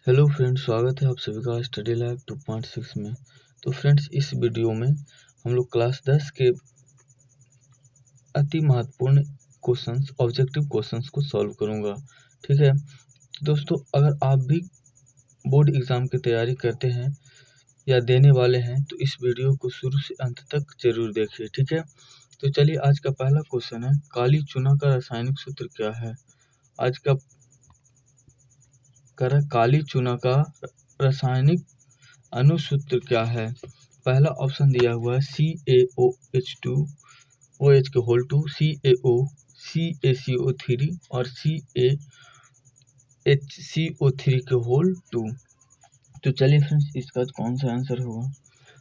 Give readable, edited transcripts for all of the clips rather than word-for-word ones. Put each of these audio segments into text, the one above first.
Hello friends, स्वागत है आप सभी का स्टडी लैब 2.6 में। तो फ्रेंड्स, इस वीडियो में हम लोग क्लास 10 के अति महत्वपूर्ण क्वेश्चंस, ऑब्जेक्टिव क्वेश्चंस को सॉल्व करूंगा। ठीक है दोस्तों, अगर आप भी बोर्ड एग्ज़ाम की तैयारी करते हैं या देने वाले हैं तो इस वीडियो को शुरू से अंत तक जरूर देखिए। ठीक है, तो चलिए आज का पहला क्वेश्चन है, काली चूना का रासायनिक सूत्र क्या है। आज का काली चूना का रासायनिक अनुसूत्र क्या है। पहला ऑप्शन दिया हुआ है CaOH2 OH के होल 2, CaO, CaCO3 और CaHCO3 के होल 2। तो चलिए फ्रेंड्स, इसका कौन सा आंसर होगा।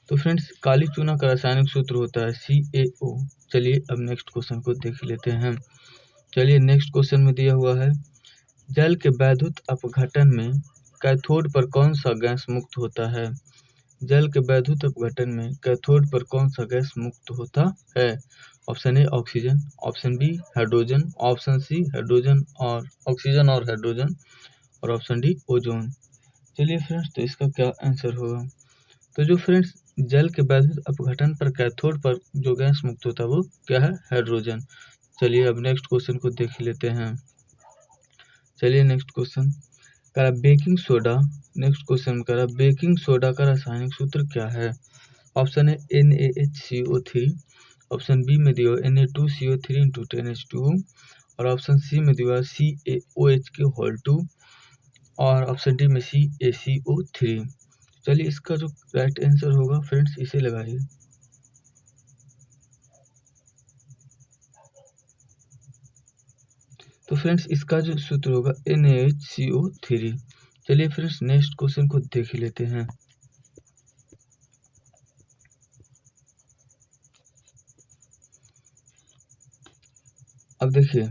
तो फ्रेंड्स, काली चूना का रासायनिक सूत्र होता है CaO। चलिए अब नेक्स्ट क्वेश्चन को देख लेते हैं। चलिए नेक्स्ट क्वेश्चन में दिया हुआ है, जल के वैद्युत अपघटन में कैथोड पर कौन सा गैस मुक्त होता है। जल के वैद्युत अपघटन में कैथोड पर कौन सा गैस मुक्त होता है। Option A oxygen, option B hydrogen, option C hydrogen और ऑक्सीजन और हाइड्रोजन और ऑप्शन डी ओजोन। चलिए फ्रेंड्स, तो इसका क्या आंसर होगा। तो जो फ्रेंड्स, जल के वैद्युत अपघटन पर कैथोड पर जो गैस मुक्त होता है वो क्या है, हाइड्रोजन। चलिए अब नेक्स्ट क्वेश्चन को देख लेते हैं। चलिए नेक्स्ट क्वेश्चन करा बेकिंग सोडा। नेक्स्ट क्वेश्चन करा बेकिंग सोडा का रासायनिक सूत्र क्या है। ऑप्शन ए NaHCO3, ऑप्शन बी में दिया Na2CO3 इंटू 10H2 और ऑप्शन सी में दिया CaOH के होल 2 और ऑप्शन डी में CaCO3। चलिए इसका जो राइट आंसर होगा फ्रेंड्स, इसे लगाइए। तो फ्रेंड्स, इसका जो सूत्र होगा NaHCO3। चलिए फ्रेंड्स, नेक्स्ट क्वेश्चन को देख लेते हैं। अब देखिए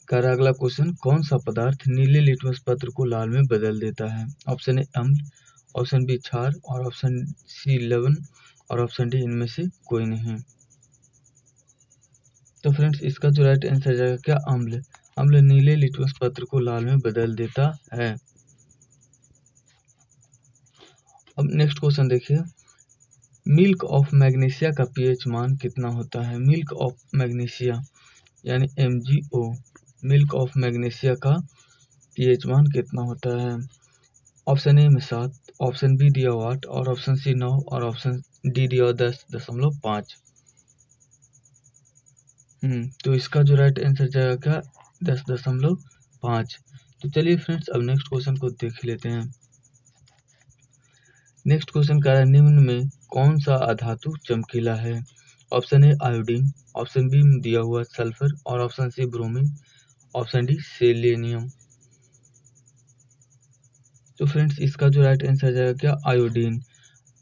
कर अगला क्वेश्चन, कौन सा पदार्थ नीले लिटमस पत्र को लाल में बदल देता है। ऑप्शन ए अम्ल, ऑप्शन बी क्षार और ऑप्शन सी लवण और ऑप्शन डी इनमें से कोई नहीं। तो फ्रेंड्स, इसका जो राइट आंसर जाएगा क्या, अम्ल। अम्ल नीले लिटमस पत्र को लाल में बदल देता है। अब नेक्स्ट क्वेश्चन देखिए, मिल्क ऑफ मैग्नीशिया का पीएच मान कितना होता है। मिल्क ऑफ मैग्नीशिया यानी MgO, मिल्क ऑफ मैग्नीशिया का पीएच मान कितना होता है। ऑप्शन ए में 7, ऑप्शन बी दिया 8 और ऑप्शन सी 9 और ऑप्शन डी दिया 10.5। तो इसका जो राइट आंसर जाएगा क्या, 10.5। तो चलिए फ्रेंड्स, अब नेक्स्ट क्वेश्चन को देख लेते हैं। नेक्स्ट क्वेश्चन कह रहा है, निम्न में कौन सा अधातु चमकीला है। Option A iodine, option B में दिया हुआ सल्फर और option C bromine, option D selenium. तो फ्रेंड्स, इसका जो राइट आंसर जाएगा क्या, आयोडीन।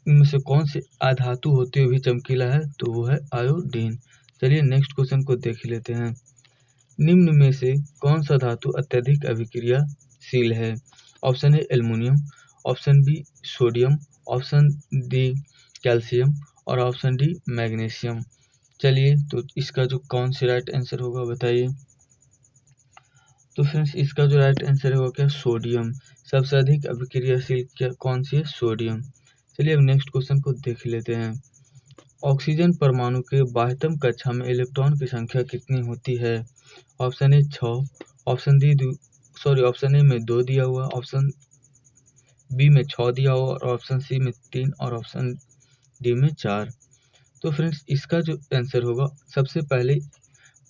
इनमें से कौन से अधातु होते हुए चमकीला है, तो वो है आयोडीन। चलिए नेक्स्ट क्वेश्चन को देख लेते हैं। निम्न में से कौन सा धातु अत्यधिक अभिक्रियाशील है। Option A aluminium, option B sodium, option D calcium और ऑप्शन डी मैग्नीशियम। चलिए, तो इसका जो कौन सी राइट आंसर होगा बताइए। तो फ्रेंड्स, इसका जो राइट आंसर होगा क्या, सोडियम। सबसे अधिक अभिक्रियाशील क्या कौन सी है, सोडियम। चलिए अब नेक्स्ट क्वेश्चन को देख लेते हैं। ऑक्सीजन परमाणु के बाह्यतम कक्षा में इलेक्ट्रॉन की संख्या कितनी होती है। Option A 6, option option A में 2 दिया हुआ, ऑप्शन बी में 6 दिया हुआ और ऑप्शन सी में 3 और ऑप्शन डी में 4। तो फ्रेंड्स, इसका जो आंसर होगा, सबसे पहले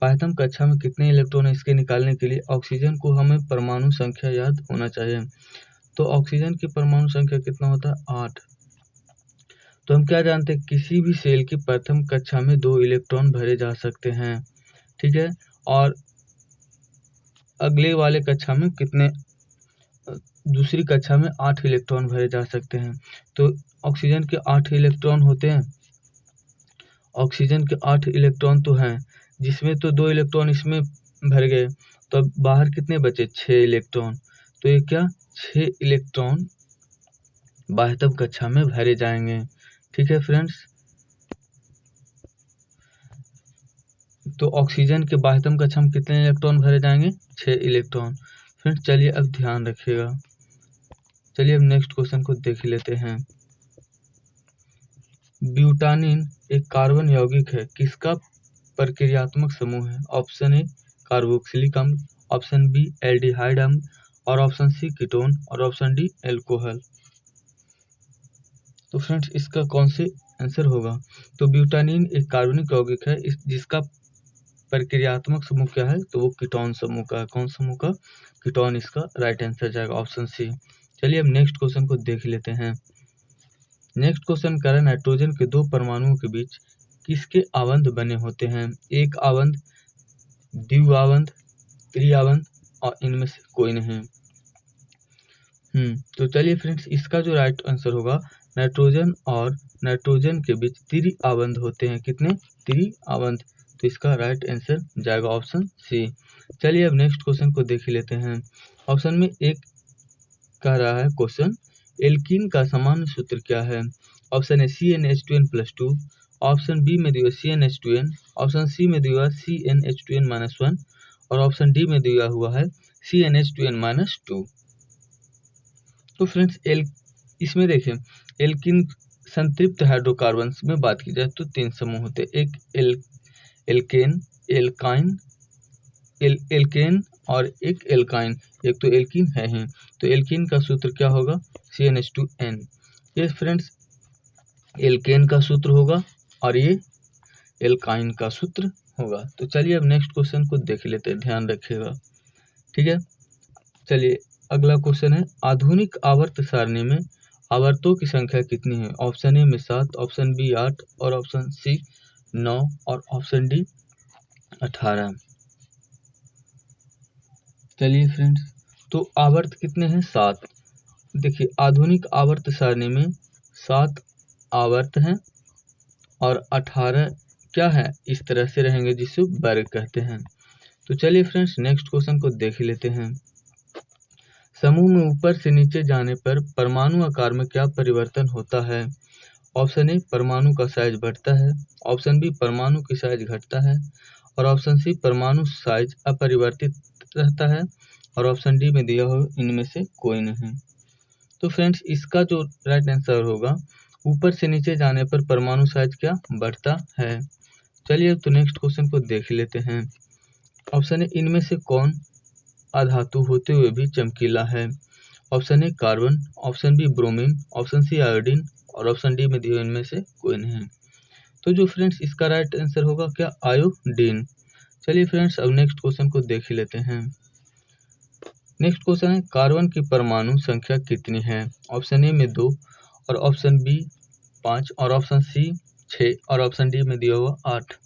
बाह्यतम कक्षा में कितने इलेक्ट्रॉन है इसके निकालने के लिए ऑक्सीजन को हमें परमाणु संख्या याद होना चाहिए। तो ऑक्सीजन की परमाणु संख्या कितना होता है, 8। तो हम क्या जानते हैं, किसी भी सेल की प्रथम कक्षा में 2 इलेक्ट्रॉन भरे जा सकते हैं। ठीक है, और अगले वाले कक्षा में कितने, दूसरी कक्षा में 8 इलेक्ट्रॉन भरे जा सकते हैं। तो ऑक्सीजन के 8 इलेक्ट्रॉन होते हैं। ऑक्सीजन के 8 इलेक्ट्रॉन तो हैं, जिसमें तो 2 इलेक्ट्रॉन इसमें भर गए, तो अब बाहर कितने बचे, 6 इलेक्ट्रॉन। तो ये क्या, 6 इलेक्ट्रॉन बाह्यतम कक्षा में भरे जाएंगे। ठीक है फ्रेंड्स, तो ऑक्सीजन के बाह्यतम कक्षा में कितने इलेक्ट्रॉन भरे जाएंगे, 6 इलेक्ट्रॉन। फ्रेंड्स चलिए अब ध्यान रखिएगा। चलिए अब नेक्स्ट क्वेश्चन को देख लेते हैं। ब्यूटानिन एक कार्बन यौगिक है, किसका प्रक्रियात्मक समूह है? ऑप्शन ए कार्बोक्सिलिक अम्ल, ऑप्शन बी एल्डिहाइड अम्ल, और ऑप्शन सी कीटोन, और ऑप्शन डी एल्कोहल। तो फ्रेंड्स इसका कौन से आंसर होगा? तो ब्यूटानिन एक कार्बनिक यौगिक है जिसका प्रक्रियात्मक समूह क्या है? तो वो कीटोन समूह का है। कौन समूह का? कीटोन इसका राइट आंसर जाएगा, ऑप्शन सी। चलिए अब नेक्स्ट क्वेश्चन को देख लेते हैं। नेक्स्ट क्वेश्चन कह रहा है नाइट्रोजन के दो परमाणुओं के बीच किसके आबंध बने होते हैं? एक आबंध, द्विआबंध, त्रिआबंध, और इनमें से कोई नहीं। तो चलिए फ्रेंड्स इसका जो राइट आंसर होगा, नाइट्रोजन और नाइट्रोजन के बीच त्रिआबंध होते हैं। कितने? त्रिआबंध। तो इसका राइट आंसर जाएगा ऑप्शन सी। चलिए अब नेक्स्ट क्वेश्चन को देख लेते हैं। ऑप्शन में एक कह रहा है क्वेश्चन, एल्कीन का सामान्य सूत्र क्या है? ऑप्शन ए CnH2n+2, ऑप्शन बी में दिया CnH2n, ऑप्शन सी में दिया CnH2n-1, और ऑप्शन डी में दिया हुआ है CnH2n-2। तो फ्रेंड्स इसमें देखें, एल्कीन संतृप्त हाइड्रोकार्बन्स में बात की जाए तो तीन समूह होते हैं। एक एल्केन, एल्काइन, एल्केन और एक एल्काइन। एक तो एल्कीन है ही, तो एल्कीन का सूत्र क्या होगा? CnH2n। ये फ्रेंड्स एल्केन का सूत्र होगा और ये एल्काइन का सूत्र होगा। तो चलिए अब नेक्स्ट क्वेश्चन को देख लेते हैं, ध्यान रखिएगा, ठीक है। चलिए अगला क्वेश्चन है, आधुनिक आवर्त सारणी में आवर्तों की संख्या कितनी है? ऑप्शन ए में 7, ऑप्शन बी 8, और ऑप्शन सी 9, और ऑप्शन डी 18। चलिए फ्रेंड्स, तो आवर्त कितने हैं? 7। देखिए आधुनिक आवर्त सारणी में 7 आवर्त हैं और 18 क्या है? इस तरह से रहेंगे जिसे वर्ग कहते हैं। तो चलिए फ्रेंड्स नेक्स्ट क्वेश्चन को देख लेते हैं। समूह में ऊपर से नीचे जाने पर परमाणु आकार में क्या परिवर्तन होता है? ऑप्शन ए परमाणु का साइज बढ़ता है, ऑप्शन बी परमाणु की साइज घटता है, और ऑप्शन सी परमाणु साइज अपरिवर्तित रहता है, और ऑप्शन डी में दिया हो इनमें से कोई नहीं। तो फ्रेंड्स इसका जो राइट आंसर होगा, ऊपर से नीचे जाने पर परमाणु साइज क्या? बढ़ता है। चलिए तो नेक्स्ट क्वेश्चन को देख लेते हैं। ऑप्शन ए इनमें से कौन अधातु होते हुए भी चमकीला है? Option A carbon, option B bromine, option C iodine, और ऑप्शन डी में दिए इनमें से कोई नहीं। तो जो फ्रेंड्स इसका राइट आंसर होगा क्या? आयोडीन। चलिए फ्रेंड्स अब नेक्स्ट क्वेश्चन को देख लेते हैं। नेक्स्ट क्वेश्चन है, कार्बन की परमाणु संख्या कितनी है? ऑप्शन ए में 2, और ऑप्शन बी 5, और ऑप्शन सी 6, और ऑप्शन डी में दिया हुआ 8।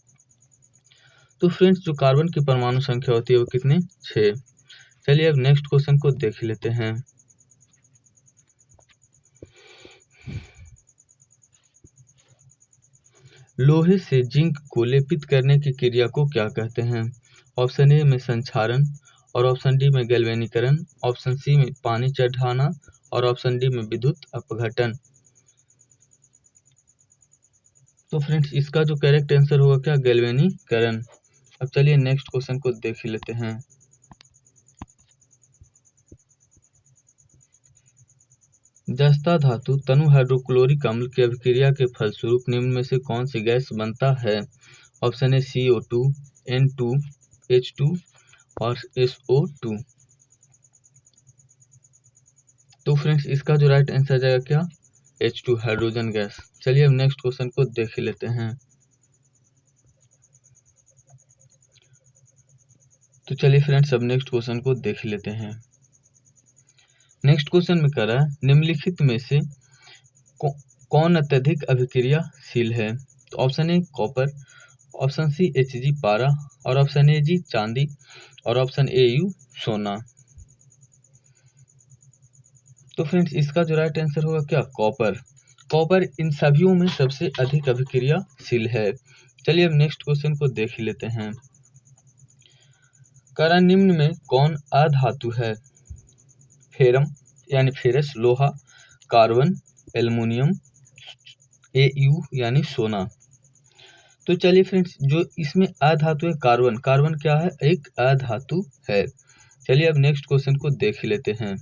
तो फ्रेंड्स जो कार्बन की परमाणु संख्या होती है वो कितनी? 6। चलिए अब नेक्स्ट क्वेश्चन को देख लेते हैं। लोहे से जिंक को लेपित करने की क्रिया को क्या कहते हैं? ऑप्शन ए में संक्षारण, और ऑप्शन डी में गैल्वेनीकरण, ऑप्शन सी में पानी चढ़ाना, और ऑप्शन डी में विद्युत अपघटन। तो फ्रेंड्स इसका जो करेक्ट आंसर होगा क्या? गैल्वेनीकरण। अब चलिए नेक्स्ट क्वेश्चन को देख लेते हैं। जस्ता धातु तनु हाइड्रोक्लोरिक अम्ल की अभिक्रिया के फलस्वरूप निम्न में से कौन सी गैस बनता है? ऑप्शन ए CO2, N2, H2, और SO2। तो फ्रेंड्स इसका जो राइट आंसर जाएगा क्या? H2 hydrogen gas. चलिए अब नेक्स्ट क्वेश्चन को देख लेते हैं। तो चलिए फ्रेंड्स अब नेक्स्ट क्वेश्चन को देख लेते हैं। नेक्स्ट क्वेश्चन में कह रहा है, निम्नलिखित में से कौन अत्यधिक अभिक्रियाशील है? तो option A copper, option C Hg पारा, और ऑप्शन ए जी चांदी, और ऑप्शन ए यू सोना। तो फ्रेंड्स इसका जो राइट आंसर होगा क्या? कॉपर। कॉपर इन सभीयों में सबसे अधिक अभिक्रियाशील है। चलिए अब नेक्स्ट क्वेश्चन को देख लेते हैं। कह रहा निम्न में कौन अधातु है? फेरम यानी फेरस लोहा, कार्बन, एल्युमिनियम, Au यानी सोना। तो चलिए फ्रेंड्स जो इसमें अधातु है कार्बन, कार्बन क्या है? एक अधातु है। चलिए अब नेक्स्ट क्वेश्चन को देख लेते हैं।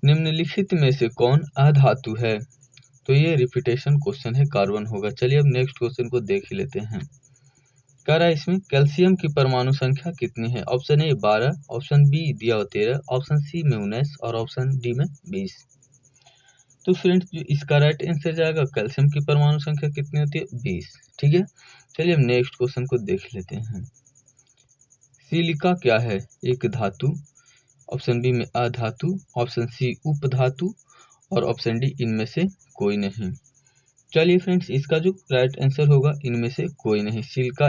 निम्नलिखित में से कौन अधातु है? तो ये रिपीटेशन क्वेश्चन है, कार्बन होगा। चलिए अब नेक्स्ट क्वेश्चन को देख लेते हैं। कह रहा है इसमें कैल्शियम की परमाणु संख्या कितनी है? ऑप्शन ए 12, ऑप्शन बी दिया हुआ 13, ऑप्शन सी में 19 और ऑप्शन डी में 20। तो फ्रेंड्स जो इसका राइट आंसर जाएगा, कैल्शियम की परमाणु संख्या कितनी होती है? 20। ठीक है, चलिए अब नेक्स्ट क्वेश्चन को देख लेते हैं। सिलिका क्या है? एक धातु, ऑप्शन बी में अधातु, ऑप्शन सी उपधातु और ऑप्शन डी इनमें से कोई नहीं। चलिए फ्रेंड्स इसका जो राइट आंसर होगा इनमें से कोई नहीं। सिलिका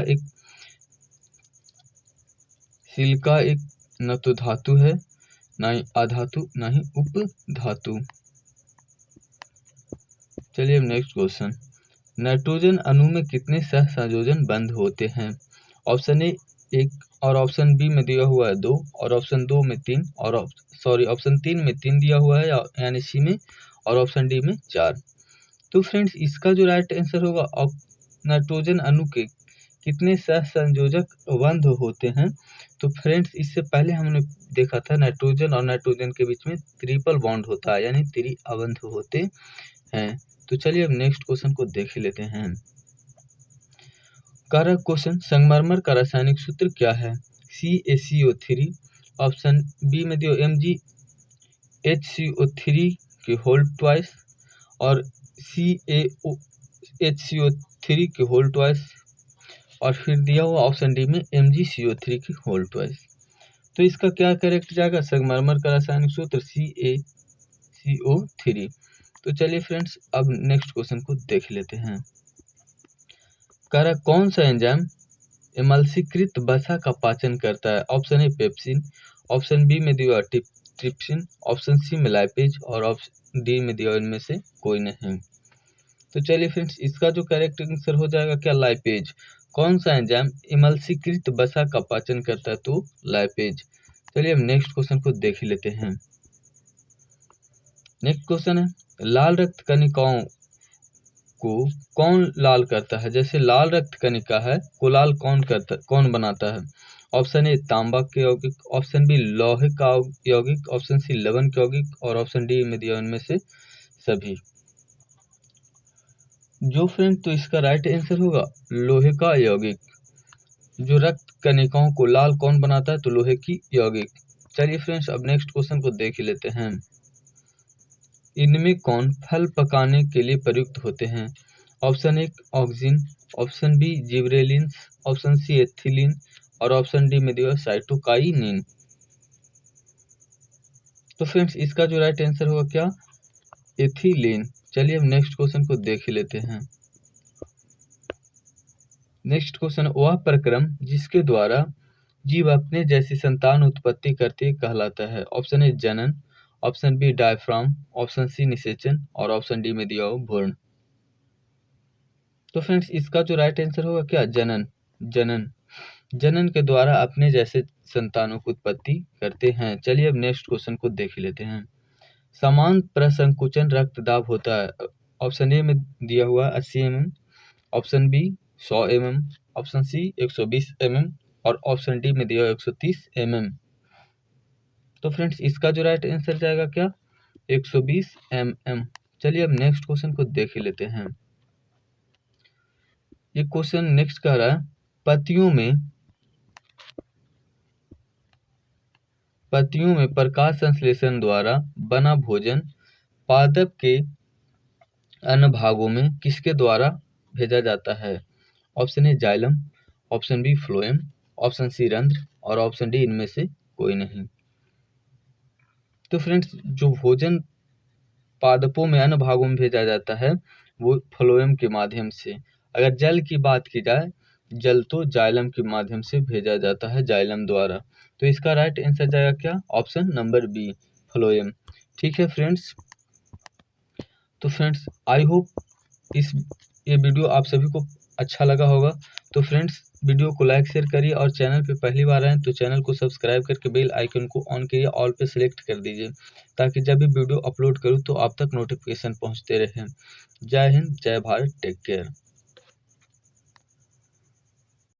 एक न तो धातु है, ना ही अधातु, ना ही उपधातु। चलिए अब नेक्स्ट क्वेश्चन। नाइट्रोजन अणु में कितने सहसंयोजन बंद होते हैं? ऑप्शन ए 1 और ऑप्शन बी में दिया हुआ है 2 और ऑप्शन 2 में 3 और ऑप्शन 3 में 3 दिया हुआ है यानी सी में, और ऑप्शन डी में 4। तो फ्रेंड्स इसका जो राइट आंसर होगा, नाइट्रोजन अणु के कितने सहसंयोजक बंध होते हैं? तो फ्रेंड्स इससे पहले हमने देखा था नाइट्रोजन और नाइट्रोजन के बीच में ट्रिपल बॉन्ड होता है, यानी त्रिअबंध होते हैं। तो चलिए अब नेक्स्ट क्वेश्चन को देख लेते हैं। कारक क्वेश्चन, संगमरमर का रासायनिक सूत्र क्या है? CaCO3, ऑप्शन बी में दिया MgHCO3 के होल ट्वाइस और CaHCO3 के होल ट्वाइस और फिर दिया हुआ ऑप्शन डी में MgCO3 के होल ट्वाइस। तो इसका क्या करेक्ट जाएगा? संगमरमर का रासायनिक सूत्र CaCO3। तो चलिए फ्रेंड्स अब नेक्स्ट क्वेश्चन को देख लेते हैं। कह रहा कौन सा एंजाइम एमल्सीकृत वसा का पाचन करता है? Option A pepsin, option B में दिया ट्रिप्सिन, ऑप्शन सी में लाइपेज और ऑप्शन डी में दिया इनमें से कोई नहीं। तो चलिए फ्रेंड्स इसका जो करेक्ट आंसर हो जाएगा क्या? लाइपेज। कौन सा एंजाइम एमल्सीकृत वसा का पाचन करता है? तो लाइपेज। चलिए अब नेक्स्ट क्वेश्चन को देख लेते हैं। नेक्स्ट क्वेश्चन है, लाल रक्त कणिकाओं को कौन लाल करता है? जैसे लाल रक्त कणिका है को लाल कौन बनाता है? ऑप्शन ए तांबा के यौगिक, ऑप्शन बी लोहे का यौगिक, ऑप्शन सी लवण के यौगिक और ऑप्शन डी में दिया इनमें से सभी। जो फ्रेंड तो इसका राइट आंसर होगा लोहे का यौगिक। जो रक्त कणिकाओं को लाल कौन बनाता है? तो लोहे की यौगिक। चलिए फ्रेंड्स अब नेक्स्ट क्वेश्चन को देख लेते हैं। इनमें कौन फल पकाने के लिए प्रयुक्त होते हैं? Option A auxin, option B gibberellins, option C ethylene और ऑप्शन डी में दिया साइटोकाइनिन। तो फ्रेंड्स इसका जो राइट आंसर होगा क्या? एथिलीन। चलिए अब नेक्स्ट क्वेश्चन को देख लेते हैं। नेक्स्ट क्वेश्चन, वह प्रक्रम जिसके द्वारा जीव अपने जैसी संतान उत्पत्ति करते कहलाता है? ऑप्शन ए जनन, option B diaphragm, option C निषेचन और ऑप्शन डी में दिया हो भ्रूण। तो फ्रेंड्स इसका जो राइट आंसर होगा क्या? जनन। जनन के द्वारा अपने जैसे संतानों की उत्पत्ति करते हैं। चलिए अब नेक्स्ट क्वेश्चन को देख लेते हैं। समान प्रसंकुचन रक्तदाब होता है? ऑप्शन ए में दिया हुआ 80 mm, option B 100 mm, option C 120 mm और ऑप्शन डी में दिया 130 mm। तो फ्रेंड्स इसका जो राइट आंसर जाएगा क्या? 120 mm। चलिए अब नेक्स्ट क्वेश्चन को देख लेते हैं। ये क्वेश्चन नेक्स्ट कह रहा है, पत्तियों में प्रकाश संश्लेषण द्वारा बना भोजन पादप के अन्य भागों में किसके द्वारा भेजा जाता है? Option A xylem, option B phloem, option C रंध्र और ऑप्शन डी इनमें से कोई नहीं। तो फ्रेंड्स जो भोजन पादपों में अन्य भागों में भेजा जाता है वो फ्लोएम के माध्यम से। अगर जल की बात की जाए, जल तो जाइलम के माध्यम से भेजा जाता है, जाइलम द्वारा। तो इसका राइट आंसर जाएगा क्या? Option number B phloem. ठीक है फ्रेंड्स, तो फ्रेंड्स आई होप ये वीडियो आप सभी को अच्छा लगा होगा। तो फ्रेंड्स वीडियो को लाइक शेयर करिए और चैनल पे पहली बार आए तो चैनल को सब्सक्राइब करके बेल आइकन को ऑन करिए, ऑल पे सेलेक्ट कर दीजिए ताकि जब भी वीडियो अपलोड करूँ तो आप तक नोटिफिकेशन पहुँचते रहे। जय हिंद, जय भारत, टेक केयर।